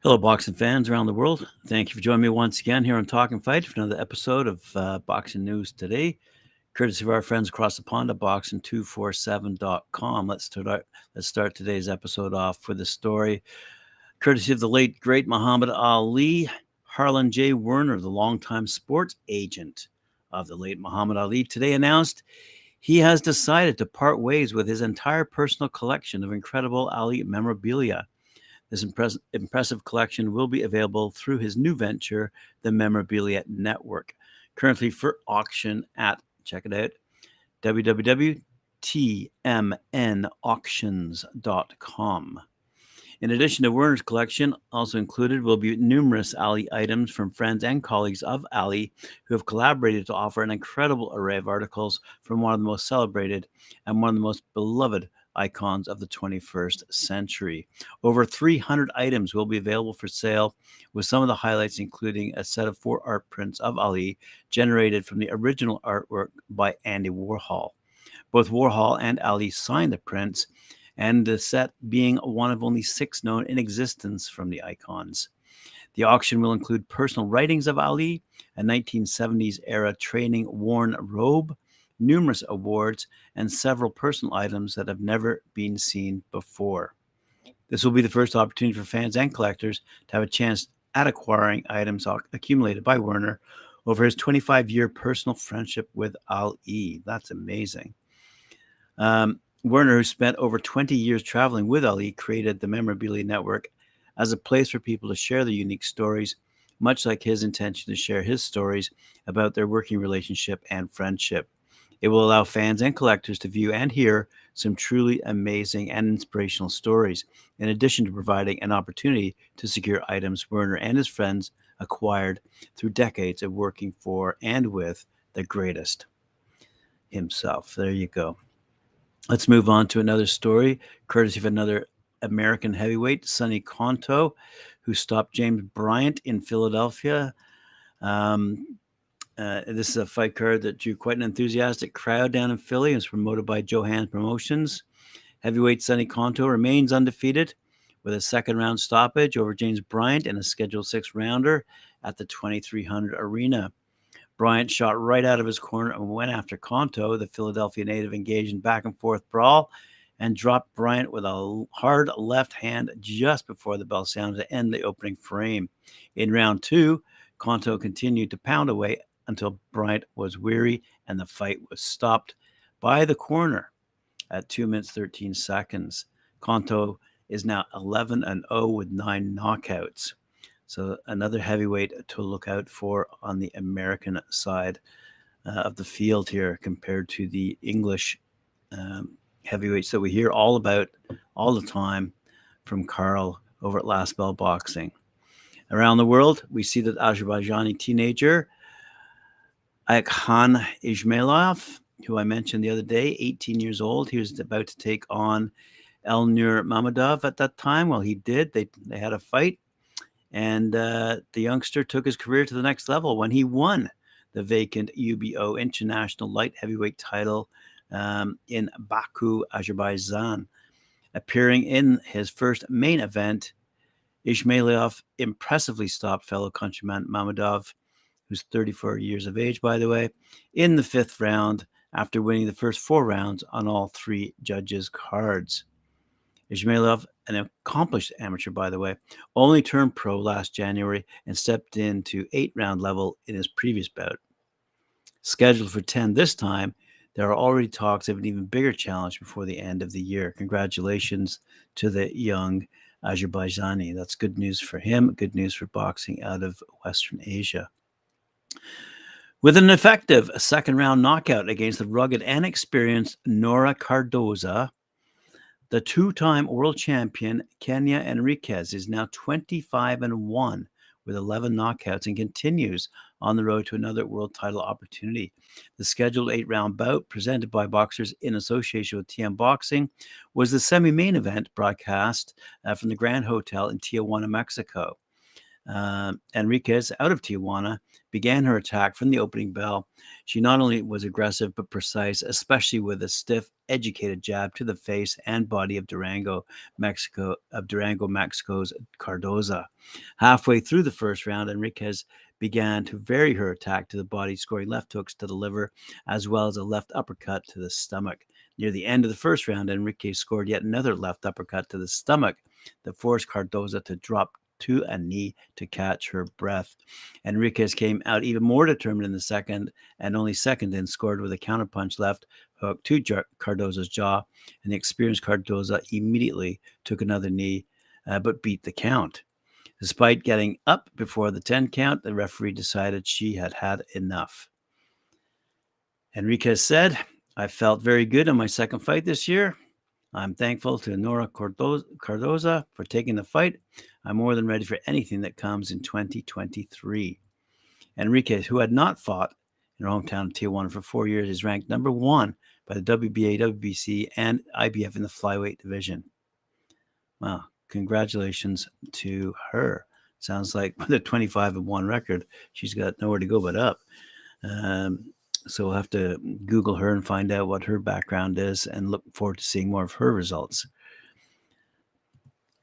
Hello, boxing fans around the world. Thank you for joining me once again here on Talkin' Fight for another episode of Boxing News Today, courtesy of our friends across the pond at boxing247.com. Let's start today's episode off with a story courtesy of the late, great Muhammad Ali. Harlan J. Werner, the longtime sports agent of the late Muhammad Ali, today announced he has decided to part ways with his entire personal collection of incredible Ali memorabilia. This impressive collection will be available through his new venture, the Memorabilia Network, currently for auction at, check it out, www.tmnauctions.com. In addition to Werner's collection, also included will be numerous Ali items from friends and colleagues of Ali who have collaborated to offer an incredible array of articles from one of the most celebrated and one of the most beloved icons of the 21st century. Over 300 items will be available for sale, with some of the highlights including a set of 4 art prints of Ali generated from the original artwork by Andy Warhol. Both Warhol and Ali signed the prints, and the set being one of only 6 known in existence from the icons. The auction will include personal writings of Ali, a 1970s-era training-worn robe, numerous awards, and several personal items that have never been seen before. This will be the first opportunity for fans and collectors to have a chance at acquiring items accumulated by Werner over his 25-year personal friendship with Ali. That's amazing. Werner, who spent over 20 years traveling with Ali, created the Memorabilia Network as a place for people to share their unique stories, much like his intention to share his stories about their working relationship and friendship. It will allow fans and collectors to view and hear some truly amazing and inspirational stories, in addition to providing an opportunity to secure items Werner and his friends acquired through decades of working for and with the greatest himself. There you go. Let's move on to another story, courtesy of another American heavyweight, Sonny Conto, who stopped James Bryant in Philadelphia. This is a fight card that drew quite an enthusiastic crowd down in Philly. It was promoted by Johann Promotions. Heavyweight Sonny Conto remains undefeated with a second-round stoppage over James Bryant in a scheduled 6-rounder at the 2300 Arena. Bryant shot right out of his corner and went after Conto. The Philadelphia native engaged in back-and-forth brawl and dropped Bryant with a hard left hand just before the bell sounded to end the opening frame. In round 2, Conto continued to pound away until Bryant was weary and the fight was stopped by the corner at 2 minutes 13 seconds. Conto is now 11-0 with 9 knockouts. So another heavyweight to look out for on the American side of the field here compared to the English heavyweights that we hear all about all the time from Carl over at Last Bell Boxing. Around the world, we see that Azerbaijani teenager Aykhan Ismayilov, who I mentioned the other day, 18 years old, he was about to take on Elnur Mammadov at that time. Well, he did. They had a fight. And the youngster took his career to the next level when he won the vacant UBO International Light Heavyweight title in Baku, Azerbaijan. Appearing in his first main event, Ismayilov impressively stopped fellow countryman Mammadov, who's 34 years of age, by the way, in the 5th round after winning the first 4 rounds on all 3 judges' cards. Ismayilov, an accomplished amateur, by the way, only turned pro last January and stepped into 8-round level in his previous bout. Scheduled for 10 this time, there are already talks of an even bigger challenge before the end of the year. Congratulations to the young Azerbaijani. That's good news for him, good news for boxing out of Western Asia. With an effective second-round knockout against the rugged and experienced Nora Cardoza, the 2-time world champion Kenia Enrique is now 25-1 with 11 knockouts and continues on the road to another world title opportunity. The scheduled 8-round bout, presented by Boxers in association with TM Boxing, was the semi-main event broadcast from the Grand Hotel in Tijuana, Mexico. Enriquez, out of Tijuana, began her attack from the opening bell. She not only was aggressive but precise, especially with a stiff, educated jab to the face and body of Durango, Mexico's Cardoza. Halfway through the first round, Enriquez began to vary her attack to the body, scoring left hooks to the liver, as well as a left uppercut to the stomach. Near the end of the first round, Enriquez scored yet another left uppercut to the stomach that forced Cardoza to drop to a knee to catch her breath. Enriquez came out even more determined in the second, and only second in scored with a counterpunch left hook to Cardoza's jaw, and the experienced Cardoza immediately took another knee, but beat the count. Despite getting up before the 10 count, the referee decided she had had enough. Enriquez said, "I felt very good in my second fight this year. I'm thankful to Nora Cardoza for taking the fight. I'm more than ready for anything that comes in 2023. Enriquez, who had not fought in her hometown of Tijuana for 4 years, is ranked number 1 by the WBA, WBC, and IBF in the flyweight division. Wow, congratulations to her. Sounds like with a 25-1 record, she's got nowhere to go but up. So we'll have to Google her and find out what her background is and look forward to seeing more of her results.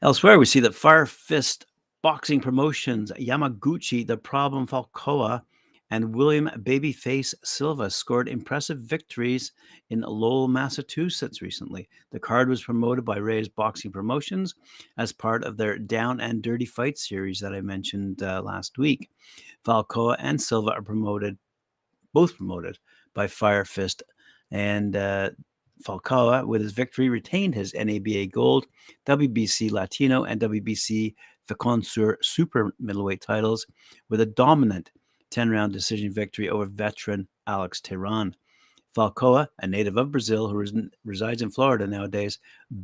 Elsewhere, we see that Fire Fist Boxing Promotions, Yamaguchi, The Problem Falcao, and William Babyface Silva scored impressive victories in Lowell, Massachusetts recently. The card was promoted by Reyes Boxing Promotions as part of their Down and Dirty Fight series that I mentioned last week. Falcao and Silva are both promoted by Fire Fist, and Falcao, with his victory, retained his NABA Gold, WBC Latino, and WBC Ficon Sur Super Middleweight titles with a dominant 10-round decision victory over veteran Alex Tehran. Falcao, a native of Brazil who resides in Florida nowadays,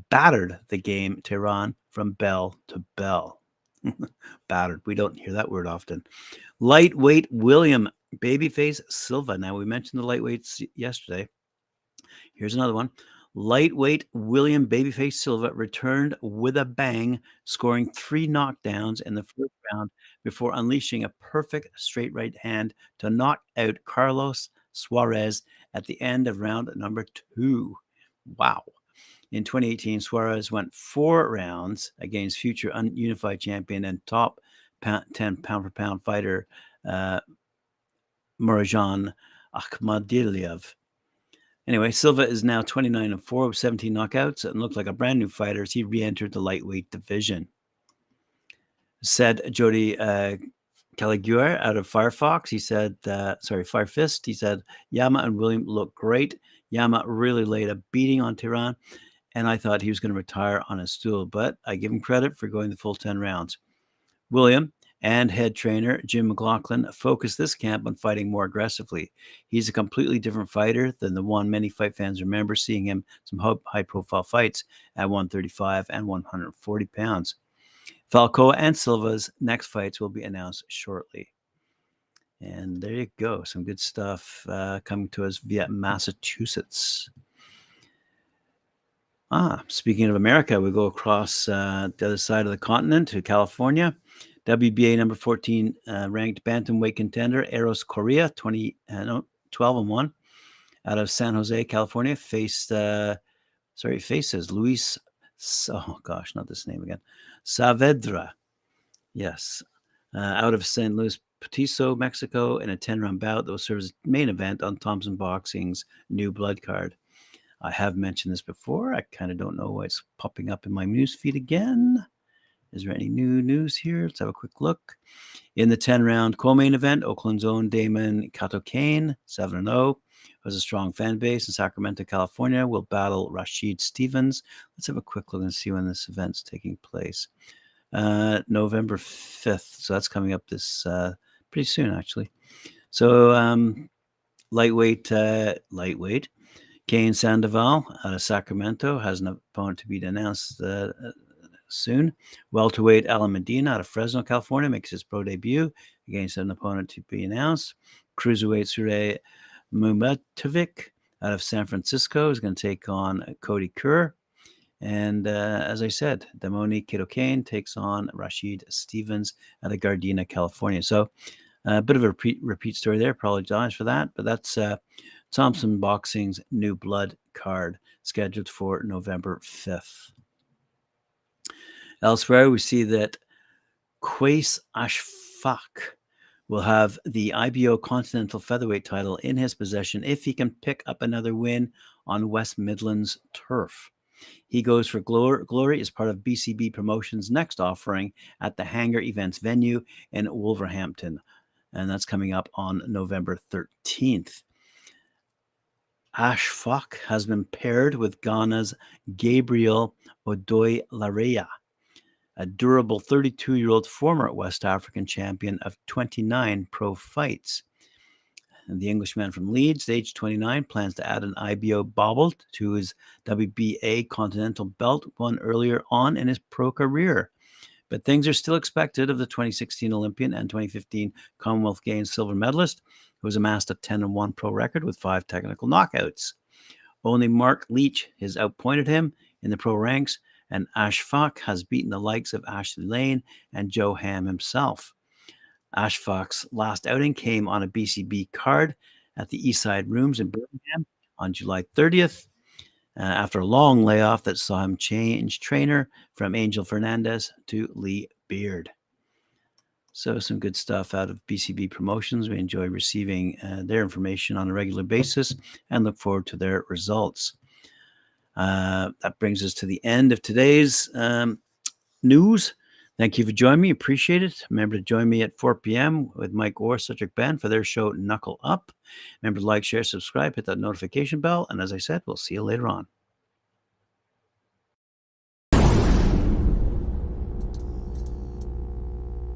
battered the game Tehran from bell to bell. Battered. We don't hear that word often. Lightweight William Babyface Silva. Now, we mentioned the lightweights yesterday. Here's another one. Lightweight William Babyface Silva returned with a bang, scoring 3 knockdowns in the first round before unleashing a perfect straight right hand to knock out Carlos Suarez at the end of round number 2. Wow. In 2018, Suarez went 4 rounds against future unified champion and top 10 pound-for-pound fighter Murajan Akhmadiliev. Anyway, Silva is now 29-4 with 17 knockouts and looked like a brand new fighter as he re-entered the lightweight division. Said Jody Caliguer out of Firefox, he said, Fire Fist, he said, Yama and William look great. Yama really laid a beating on Tehran, and I thought he was going to retire on his stool, but I give him credit for going the full 10 rounds. William and head trainer Jim McLaughlin focused this camp on fighting more aggressively. He's a completely different fighter than the one many fight fans remember seeing him some high-profile fights at 135 and 140 pounds. Falcao and Silva's next fights will be announced shortly. And there you go. Some good stuff coming to us via Massachusetts. Speaking of America, we go across the other side of the continent to California. WBA number 14 ranked bantamweight contender Eros Correa, 12-1, out of San Jose, California, faces Luis. Oh gosh, not this name again. Saavedra, yes, out of San Luis Potosi, Mexico, in a 10-round bout that will serve as main event on Thompson Boxing's new blood card. I have mentioned this before. I kind of don't know why it's popping up in my news feed again. Is there any new news here? Let's have a quick look. In the 10-round co-main event, Oakland's own Damon Catokane, 7-0, who has a strong fan base in Sacramento, California, will battle Rashid Stevens. Let's have a quick look and see when this event's taking place. November 5th. So that's coming up this pretty soon, actually. So lightweight. Kane Sandoval out of Sacramento has an opponent to be announced soon. Welterweight Alan Medina out of Fresno, California, makes his pro debut against an opponent to be announced. Cruiserweight Sure Mumatovic out of San Francisco is going to take on Cody Kerr. And as I said, Damoni Kidokain takes on Rashid Stevens out of Gardena, California. So a bit of a repeat story there. Apologize for that. But that's Thompson Boxing's New Blood card scheduled for November 5th. Elsewhere, we see that Qais Ashfaq will have the IBO Continental Featherweight title in his possession if he can pick up another win on West Midlands turf. He goes for glory as part of BCB Promotions' next offering at the Hangar Events venue in Wolverhampton, and that's coming up on November 13th. Ashfaq has been paired with Ghana's Gabriel Odoy-Larea, a durable 32-year-old former West African champion of 29 pro fights. And the Englishman from Leeds, age 29, plans to add an IBO bauble to his WBA Continental belt won earlier on in his pro career. But things are still expected of the 2016 Olympian and 2015 Commonwealth Games silver medalist, who has amassed a 10-1 pro record with 5 technical knockouts. Only Mark Leach has outpointed him in the pro ranks, and Ashfaq has beaten the likes of Ashley Lane and Joe Ham himself. Ashfaq's last outing came on a BCB card at the Eastside Rooms in Birmingham on July 30th, after a long layoff that saw him change trainer from Angel Fernandez to Lee Beard. So some good stuff out of BCB Promotions. We enjoy receiving their information on a regular basis and look forward to their results. That brings us to the end of today's news. Thank you for joining me. Appreciate it. Remember to join me at 4 p.m. with Mike or Cedric Ben for their show Knuckle Up. Remember to like, share, subscribe, hit that notification bell. And as I said, we'll see you later on.